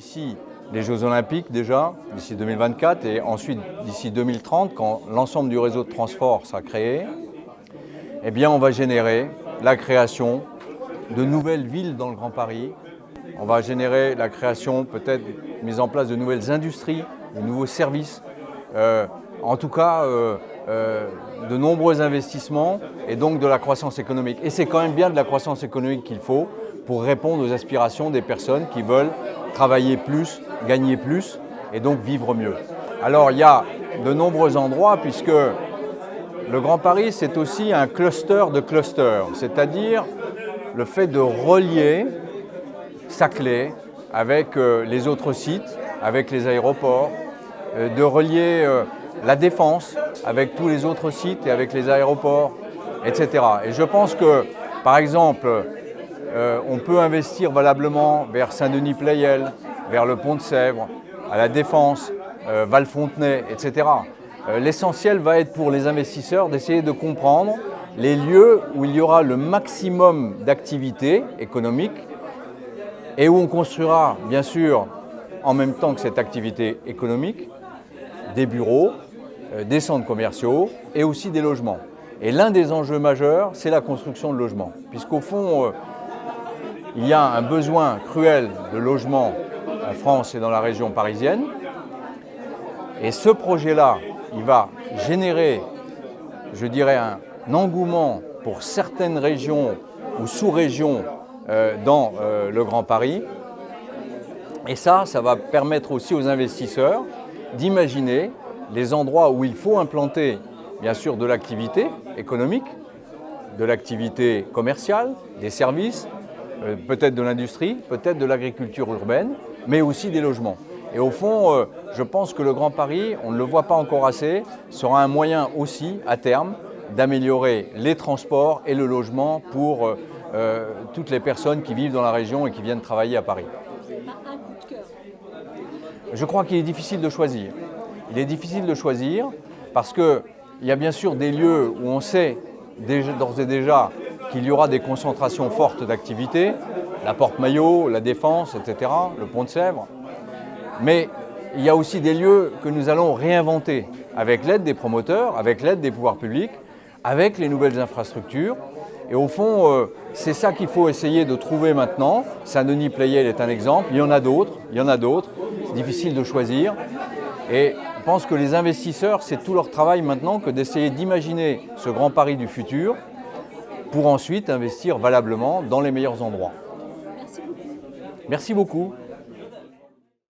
d'ici les Jeux Olympiques déjà, d'ici 2024, et ensuite d'ici 2030, quand l'ensemble du réseau de transport sera créé, eh bien on va générer la création de nouvelles villes dans le Grand Paris. On va générer la création, peut-être mise en place de nouvelles industries, de nouveaux services, en tout cas de nombreux investissements et donc de la croissance économique. Et c'est quand même bien de la croissance économique qu'il faut pour répondre aux aspirations des personnes qui veulent travailler plus, gagner plus et donc vivre mieux. Alors il y a de nombreux endroits puisque le Grand Paris c'est aussi un cluster de clusters, c'est-à-dire le fait de relier Saclay avec les autres sites, avec les aéroports, de relier la Défense avec tous les autres sites et avec les aéroports, etc. Et je pense que, par exemple, on peut investir valablement vers Saint-Denis-Pleyel, vers le Pont de Sèvres, à la Défense, Val-Fontenay, etc. L'essentiel va être pour les investisseurs d'essayer de comprendre les lieux où il y aura le maximum d'activités économiques et où on construira, bien sûr, en même temps que cette activité économique, des bureaux, des centres commerciaux et aussi des logements. Et l'un des enjeux majeurs, c'est la construction de logements, puisqu'au fond, il y a un besoin cruel de logements en France et dans la région parisienne. Et ce projet-là, il va générer, je dirais, un engouement pour certaines régions ou sous-régions dans le Grand Paris. Et ça va permettre aussi aux investisseurs d'imaginer les endroits où il faut implanter, bien sûr, de l'activité économique, de l'activité commerciale, des services, peut-être de l'industrie, peut-être de l'agriculture urbaine, mais aussi des logements. Et au fond, je pense que le Grand Paris, on ne le voit pas encore assez, sera un moyen aussi, à terme, d'améliorer les transports et le logement pour toutes les personnes qui vivent dans la région et qui viennent travailler à Paris. Un coup de cœur. Je crois qu'il est difficile de choisir. Il est difficile de choisir parce qu'il y a bien sûr des lieux où on sait d'ores et déjà qu'il y aura des concentrations fortes d'activités, la Porte-Maillot, la Défense, etc., le Pont de Sèvres. Mais il y a aussi des lieux que nous allons réinventer avec l'aide des promoteurs, avec l'aide des pouvoirs publics, avec les nouvelles infrastructures. Et au fond, c'est ça qu'il faut essayer de trouver maintenant. Saint-Denis-Pleyel est un exemple, il y en a d'autres, c'est difficile de choisir. Et je pense que les investisseurs, c'est tout leur travail maintenant que d'essayer d'imaginer ce Grand Paris du futur pour ensuite investir valablement dans les meilleurs endroits. Merci beaucoup. Merci beaucoup.